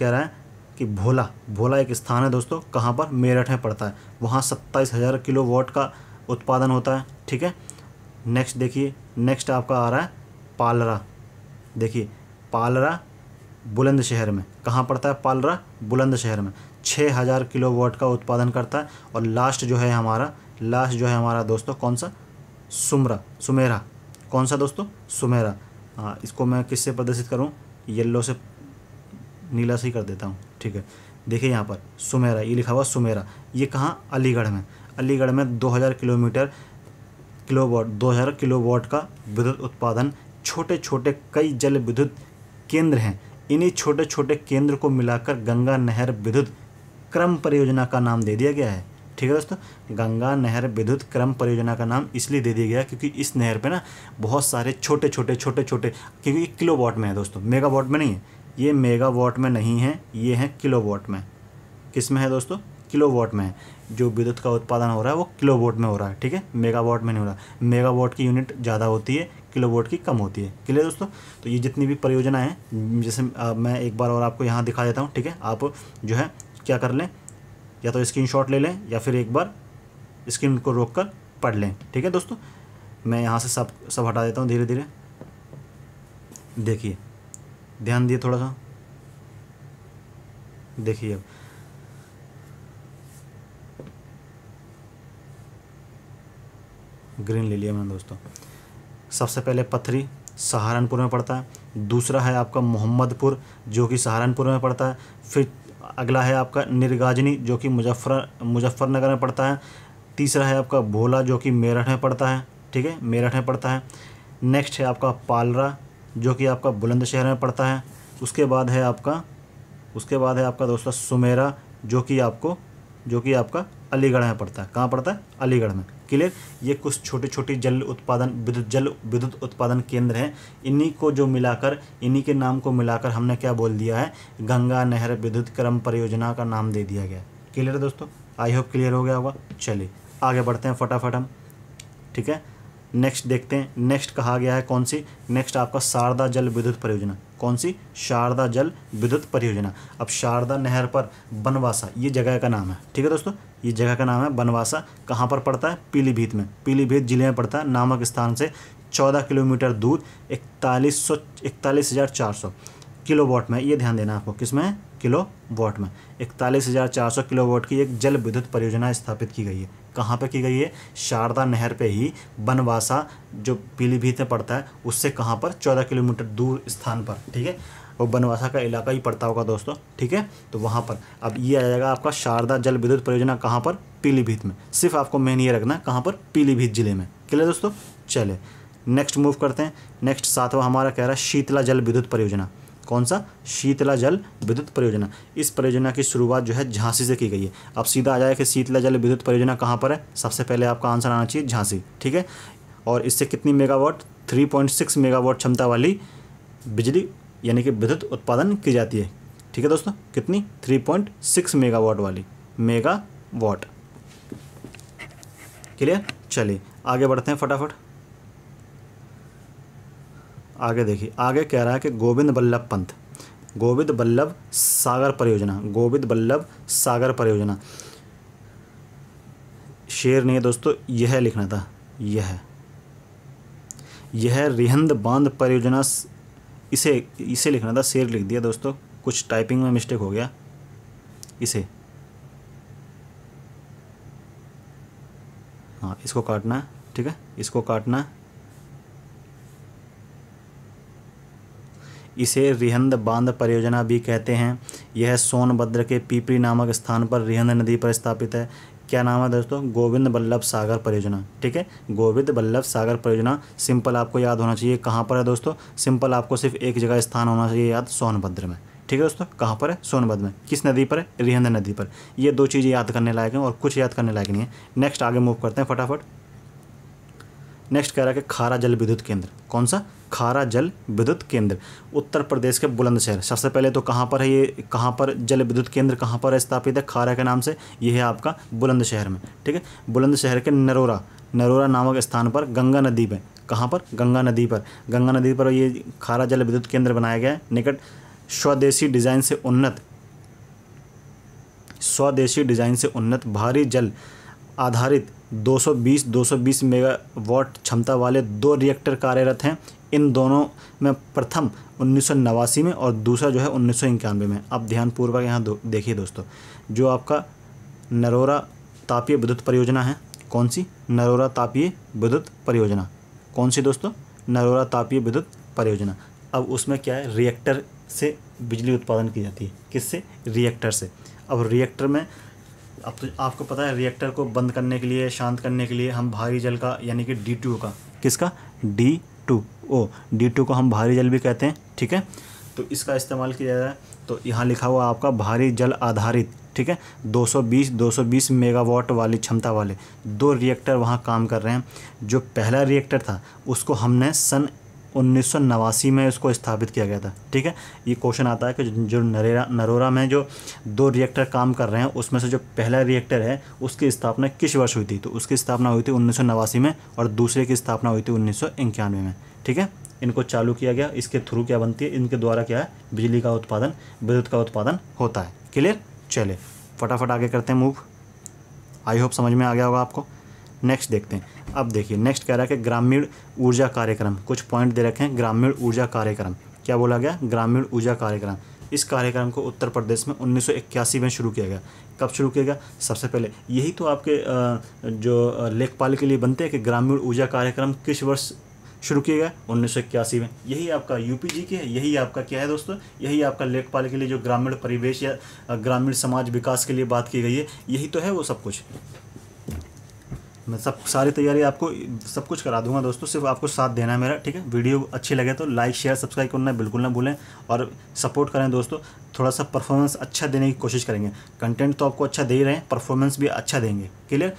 रहा है कि भोला एक स्थान है दोस्तों, कहाँ पर, मेरठ में पड़ता है। वहाँ 27,000 किलोवाट का उत्पादन होता है, ठीक है। नेक्स्ट देखिए, नेक्स्ट आपका आ रहा है पालरा। देखिए पालरा बुलंदशहर में, कहाँ पड़ता है, पालरा बुलंदशहर में 6000 किलोवाट का उत्पादन करता है। और लास्ट जो है हमारा दोस्तों कौन सा, सुमेरा। कौन सा दोस्तों, सुमेरा। हाँ, इसको मैं किससे प्रदर्शित करूँ, येलो से, नीला से ही कर देता हूँ, ठीक है। देखिए यहाँ पर सुमेरा, ये लिखा हुआ सुमेरा। ये कहाँ, अलीगढ़ में 2000 किलोवाट का विद्युत उत्पादन। छोटे छोटे कई जल विद्युत केंद्र हैं, इन्हीं छोटे छोटे केंद्र को मिलाकर गंगा नहर विद्युत क्रम परियोजना का नाम दे दिया गया है, ठीक है दोस्तों। गंगा नहर विद्युत क्रम परियोजना का नाम इसलिए दे दिया गया क्योंकि इस नहर पे ना बहुत सारे छोटे छोटे, क्योंकि ये किलोवाट में है दोस्तों, मेगावाट में नहीं है, ये मेगावाट में नहीं है, ये है किलोवाट में। किस में है दोस्तों, किलोवाट में है। जो विद्युत का उत्पादन हो रहा है वो किलोवाट में हो रहा है, ठीक है, मेगावाट में नहीं हो रहा। मेगावाट की यूनिट ज़्यादा होती है, किलोवाट की कम होती है। क्लियर दोस्तों। तो ये जितनी भी परियोजना है, जैसे मैं एक बार और आपको यहाँ दिखा देता हूँ, ठीक है। आप जो है क्या कर लें, या तो स्क्रीनशॉट ले लें या फिर एक बार स्क्रीन को रोक कर पढ़ लें, ठीक है दोस्तों। मैं यहाँ से सब हटा देता हूँ धीरे धीरे। देखिए, ध्यान दिए थोड़ा सा, देखिए अब ग्रीन ले लिया मैंने दोस्तों। सबसे पहले पथरी सहारनपुर में पड़ता है। दूसरा है आपका मोहम्मदपुर जो कि सहारनपुर में पड़ता है। फिर अगला है आपका निर्गाजनी जो कि मुजफ्फरनगर में पड़ता है। तीसरा है आपका भोला जो कि मेरठ में पड़ता है, ठीक है, मेरठ में पड़ता है। नेक्स्ट है आपका पालरा जो कि आपका बुलंदशहर में पड़ता है। उसके बाद है आपका दोस्तों सुमेरा जो कि आपका अलीगढ़ में पड़ता है। कहाँ पड़ता है, अलीगढ़ में। क्लियर। ये कुछ छोटे छोटे विद्युत उत्पादन केंद्र हैं। इन्हीं को जो मिलाकर, इन्हीं के नाम को मिलाकर हमने क्या बोल दिया है, गंगा नहर विद्युत क्रम परियोजना का नाम दे दिया गया। क्लियर है दोस्तों, आई होप क्लियर हो गया होगा। चलिए आगे बढ़ते हैं फटाफट हम, ठीक है। नेक्स्ट देखते हैं, नेक्स्ट कहा गया है कौन सी, नेक्स्ट आपका शारदा जल विद्युत परियोजना। कौन सी, शारदा जल विद्युत परियोजना। अब शारदा नहर पर बनवासा, ये जगह का नाम है, ठीक है दोस्तों, ये जगह का नाम है बनवासा। कहाँ पर पड़ता है, पीलीभीत में, पीलीभीत जिले में पड़ता है। नामक स्थान से 14 किलोमीटर दूर 41,400 किलोवाट में, ये ध्यान देना आपको, किस में है, किलोवाट में। 41,400 किलोवाट की एक जल विद्युत परियोजना स्थापित की गई है। कहाँ पे की गई है? शारदा नहर पे ही, बनवासा जो पीलीभीत में पड़ता है उससे कहाँ पर? 14 किलोमीटर दूर स्थान पर, ठीक है। वो बनवासा का इलाका ही पड़ता होगा दोस्तों, ठीक है। तो वहाँ पर अब ये आ जाएगा आपका शारदा जल विद्युत परियोजना कहाँ पर? पीलीभीत में। सिर्फ आपको मेन ये रखना है कहाँ पर? पीलीभीत जिले में। क्लियर दोस्तों? चले नेक्स्ट मूव करते हैं। नेक्स्ट 7वां हमारा कह रहा है शीतला जल विद्युत परियोजना। कौन सा? शीतला जल विद्युत परियोजना। इस परियोजना की शुरुआत जो है झांसी से की गई है। अब सीधा आ जाए कि शीतला जल विद्युत परियोजना कहाँ पर है? सबसे पहले आपका आंसर आना चाहिए झांसी, ठीक है। और इससे कितनी मेगावाट? 3.6 मेगावाट क्षमता वाली बिजली यानी कि विद्युत उत्पादन की जाती है, ठीक है दोस्तों। कितनी? 3.6 मेगावाट वाली मेगावाट। क्लियर? चलिए आगे बढ़ते हैं फटाफट। आगे देखिए, आगे कह रहा है कि गोविंद बल्लभ पंत, गोविंद बल्लभ सागर परियोजना, गोविंद बल्लभ सागर परियोजना। शेर नहीं है दोस्तों, यह लिखना था, यह रिहंद बांध परियोजना, इसे लिखना था, शेर लिख दिया दोस्तों, कुछ टाइपिंग में मिस्टेक हो गया। इसे हाँ इसको काटना है, ठीक है, इसको काटना है। इसे रिहंद बांध परियोजना भी कहते हैं। यह सोनभद्र के पीपरी नामक स्थान पर रिहंद नदी पर स्थापित है। क्या नाम है दोस्तों? गोविंद बल्लभ सागर परियोजना, ठीक है। गोविंद बल्लभ सागर परियोजना। सिंपल आपको याद होना चाहिए कहाँ पर है दोस्तों? सिंपल आपको सिर्फ एक जगह स्थान होना चाहिए याद, सोनभद्र में, ठीक है दोस्तों। कहाँ पर है? सोनभद्र में। किस नदी पर है? रिहंद नदी पर। ये 2 चीज़ें याद करने लायक हैं और कुछ याद करने लायक नहीं है। नेक्स्ट आगे मूव करते हैं फटाफट। नेक्स्ट कह रहा है कि खारा जल विद्युत केंद्र। कौन सा? खारा जल विद्युत केंद्र, उत्तर प्रदेश के बुलंदशहर। सबसे पहले तो कहाँ पर है ये? कहाँ पर जल विद्युत केंद्र कहाँ पर स्थापित है? खारा के नाम से। ये है आपका बुलंदशहर में, ठीक है। बुलंदशहर के नरोरा नामक स्थान पर गंगा नदी में। कहाँ पर? गंगा नदी पर। गंगा नदी पर ये खारा जल विद्युत केंद्र बनाया गया है। निकट स्वदेशी डिजाइन से उन्नत भारी जल आधारित 220 मेगावाट क्षमता वाले 2 रिएक्टर कार्यरत हैं। इन दोनों में प्रथम 1989 में और दूसरा जो है 1991 में। अब ध्यानपूर्वक यहाँ देखिए दोस्तों, जो आपका नरोरा तापीय विद्युत परियोजना है, कौन सी? नरोरा तापीय विद्युत परियोजना। कौन सी दोस्तों? नरोरा तापीय विद्युत परियोजना। अब उसमें क्या है? रिएक्टर से बिजली उत्पादन की जाती है। किससे? रिएक्टर से। अब रिएक्टर में अब तो आपको पता है रिएक्टर को बंद करने के लिए, शांत करने के लिए हम भारी जल का यानी कि D2 का, किसका? D2 को हम भारी जल भी कहते हैं, ठीक है। तो इसका इस्तेमाल किया जाए तो यहाँ लिखा हुआ आपका भारी जल आधारित, ठीक है, 220 मेगावाट वाली क्षमता वाले 2 रिएक्टर वहाँ काम कर रहे हैं। जो पहला रिएक्टर था उसको हमने सन 1989 में उसको स्थापित किया गया था, ठीक है। ये क्वेश्चन आता है कि जो नरोरा में जो 2 रिएक्टर काम कर रहे हैं उसमें से जो पहला रिएक्टर है उसकी स्थापना किस वर्ष हुई थी? तो उसकी स्थापना हुई थी 1989 में और दूसरे की स्थापना हुई थी 1991 में, ठीक है। इनको चालू किया गया। इसके थ्रू क्या बनती है? इनके द्वारा क्या है? बिजली का उत्पादन, विद्युत का उत्पादन होता है। क्लियर? चले फटाफट आगे करते हैं मूव। आई होप समझ में आ गया होगा आपको। नेक्स्ट देखते हैं। अब देखिए नेक्स्ट कह रहा है कि ग्रामीण ऊर्जा कार्यक्रम। कुछ पॉइंट दे रखे हैं। ग्रामीण ऊर्जा कार्यक्रम क्या बोला गया? ग्रामीण ऊर्जा कार्यक्रम। इस कार्यक्रम को उत्तर प्रदेश में 1981 में शुरू किया गया। कब शुरू किया गया? सबसे पहले यही तो आपके जो लेखपाल के लिए बनते हैं कि ग्रामीण ऊर्जा कार्यक्रम किस वर्ष शुरू किया गया? 1981 में। यही आपका यूपीजी के है, यही आपका क्या है दोस्तों? यही आपका लेखपाल के लिए जो ग्रामीण परिवेश या ग्रामीण समाज विकास के लिए बात की गई है, यही तो है वो सब कुछ। मैं सारी तैयारी आपको सब कुछ करा दूंगा दोस्तों, सिर्फ आपको साथ देना है मेरा, ठीक है। वीडियो अच्छी लगे तो लाइक शेयर सब्सक्राइब करना बिल्कुल ना भूलें और सपोर्ट करें दोस्तों। थोड़ा सा परफॉर्मेंस अच्छा देने की कोशिश करेंगे। कंटेंट तो आपको अच्छा दे ही रहे हैं, परफॉर्मेंस भी अच्छा देंगे। क्लियर?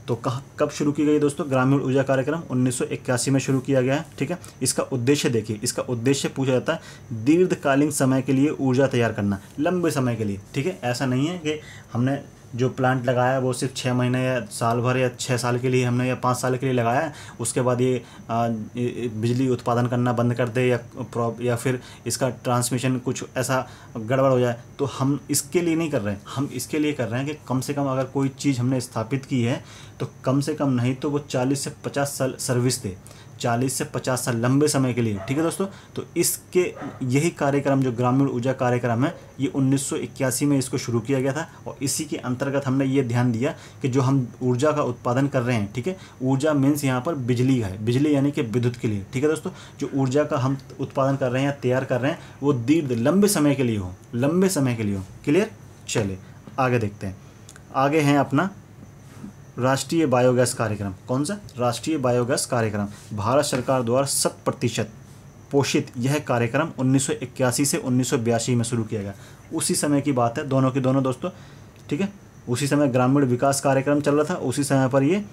तो कब शुरू की गई दोस्तों ग्रामीण ऊर्जा कार्यक्रम? 1981 में शुरू किया गया है, ठीक है। इसका उद्देश्य देखिए, इसका उद्देश्य पूछा जाता है दीर्घकालीन समय के लिए ऊर्जा तैयार करना, लंबे समय के लिए, ठीक है। ऐसा नहीं है कि हमने जो प्लांट लगाया वो सिर्फ 6 महीने या साल भर या 6 साल के लिए हमने या 5 साल के लिए लगाया है, उसके बाद ये बिजली उत्पादन करना बंद कर दे या फिर इसका ट्रांसमिशन कुछ ऐसा गड़बड़ हो जाए। तो हम इसके लिए नहीं कर रहे हैं, हम इसके लिए कर रहे हैं कि कम से कम अगर कोई चीज़ हमने स्थापित की है तो कम से कम नहीं तो वो 40 से 50 साल सर्विस दे। 40 से 50 साल लंबे समय के लिए, ठीक है दोस्तों। तो इसके यही कार्यक्रम जो ग्रामीण ऊर्जा कार्यक्रम है ये 1981 में इसको शुरू किया गया था, और इसी के अंतर्गत हमने ये ध्यान दिया कि जो हम ऊर्जा का उत्पादन कर रहे हैं, ठीक है, ऊर्जा मीन्स यहाँ पर बिजली है, बिजली यानी कि विद्युत के लिए, ठीक है दोस्तों। जो ऊर्जा का हम उत्पादन कर रहे हैं, तैयार कर रहे हैं, वो लंबे समय के लिए हो, लंबे समय के लिए हो। क्लियर? चलिए आगे देखते हैं। आगे हैं अपना राष्ट्रीय बायोगैस कार्यक्रम। कौन सा? राष्ट्रीय बायोगैस कार्यक्रम। भारत सरकार द्वारा 100% पोषित यह कार्यक्रम 1981 से 1982 में शुरू किया गया। उसी समय की बात है, दोनों की दोनों दोस्तों, ठीक है। उसी समय ग्रामीण विकास कार्यक्रम चल रहा था, उसी समय पर ये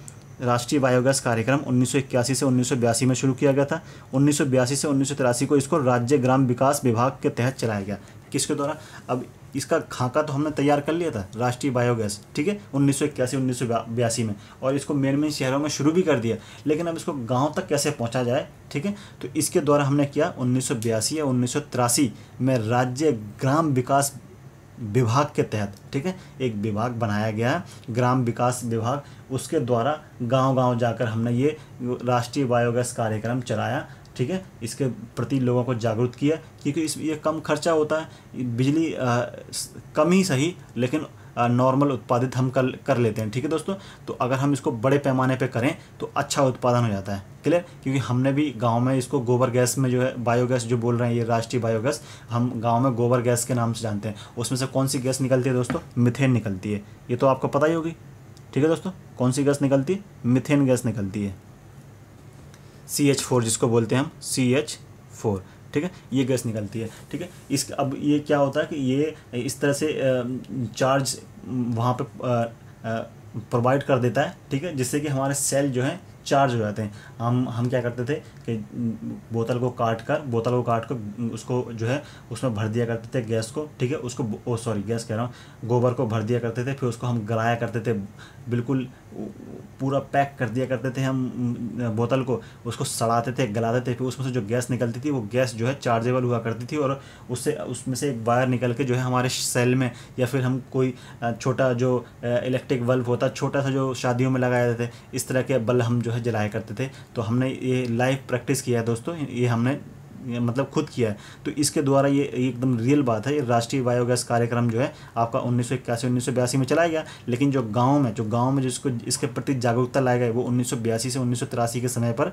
राष्ट्रीय बायोगैस कार्यक्रम 1981 से 1982 में शुरू किया गया था। 1982 से 1983 को इसको राज्य ग्राम विकास विभाग के तहत चलाया गया। किसके द्वारा? अब इसका खाका तो हमने तैयार कर लिया था, राष्ट्रीय बायोगैस, ठीक है, 1981-1982 में, और इसको मेन शहरों में शुरू भी कर दिया, लेकिन अब इसको गांव तक कैसे पहुंचा जाए, ठीक है। तो इसके द्वारा हमने किया 1982 या 1983 में राज्य ग्राम विकास विभाग के तहत, ठीक है, एक विभाग बनाया गया है, ग्राम विकास विभाग। उसके द्वारा गांव-गांव जाकर हमने ये राष्ट्रीय बायोगैस कार्यक्रम चलाया, ठीक है। इसके प्रति लोगों को जागरूक किया, क्योंकि ये कम खर्चा होता है, बिजली कम ही सही, लेकिन नॉर्मल उत्पादित हम कर लेते हैं, ठीक है दोस्तों। तो अगर हम इसको बड़े पैमाने पे करें तो अच्छा उत्पादन हो जाता है। क्लियर? क्योंकि हमने भी गांव में इसको गोबर गैस में जो है बायोगैस जो बोल रहे हैं, ये राष्ट्रीय बायोगैस हम गांव में गोबर गैस के नाम से जानते हैं। उसमें से कौन सी गैस निकलती है दोस्तों? मीथेन निकलती है। ये तो आपको पता ही होगी, ठीक है दोस्तों। कौन सी गैस निकलती है? मीथेन गैस निकलती है, CH4 जिसको बोलते हैं हम, CH4, ठीक है, ये गैस निकलती है, ठीक है। इस अब ये क्या होता है कि ये इस तरह से चार्ज वहाँ पे प्रोवाइड कर देता है, ठीक है, जिससे कि हमारे सेल जो हैं चार्ज हो जाते हैं। हम क्या करते थे कि बोतल को काट कर उसको जो है उसमें भर दिया करते थे गैस को, ठीक है, उसको गैस कह रहा हूँ, गोबर को भर दिया करते थे, फिर उसको हम गलाया करते थे, बिल्कुल पूरा पैक कर दिया करते थे हम बोतल को, उसको सड़ाते थे, गलाते थे, फिर उसमें से जो गैस निकलती थी वो गैस जो है चार्जेबल हुआ करती थी, और उसमें से एक वायर निकल के जो है हमारे सेल में, या फिर हम कोई छोटा जो इलेक्ट्रिक बल्ब होता, छोटा सा जो शादियों में लगाए जाते थे, इस तरह के बल्ब हम जो है जलाया करते थे। तो हमने ये लाइव प्रैक्टिस किया है दोस्तों, ये हमने मतलब खुद किया है। तो इसके द्वारा ये एकदम रियल बात है। ये राष्ट्रीय बायोगैस कार्यक्रम जो है आपका 1981-1982 में चलाया गया, लेकिन जो गांव में जिसको इसके प्रति जागरूकता लाया गया वो 1982 से 1983 के समय पर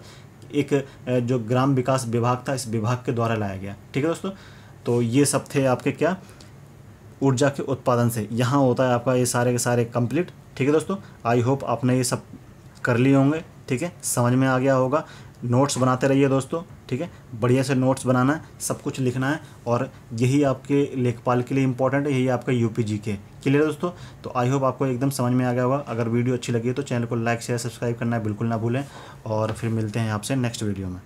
एक जो ग्राम विकास विभाग था, इस विभाग के द्वारा लाया गया, ठीक है दोस्तों। तो ये सब थे आपके क्या, ऊर्जा के उत्पादन से। यहाँ होता है आपका ये सारे के सारे कंप्लीट, ठीक है दोस्तों। आई होप आपने ये सब कर लिए होंगे, ठीक है, समझ में आ गया होगा। नोट्स बनाते रहिए दोस्तों, ठीक है, बढ़िया से नोट्स बनाना है, सब कुछ लिखना है, और यही आपके लेखपाल के लिए इंपॉर्टेंट है, यही आपका UPG के। क्लियर दोस्तों? तो आई होप आपको एकदम समझ में आ गया होगा। अगर वीडियो अच्छी लगी तो चैनल को लाइक शेयर सब्सक्राइब करना बिल्कुल ना भूलें, और फिर मिलते हैं आपसे नेक्स्ट वीडियो में।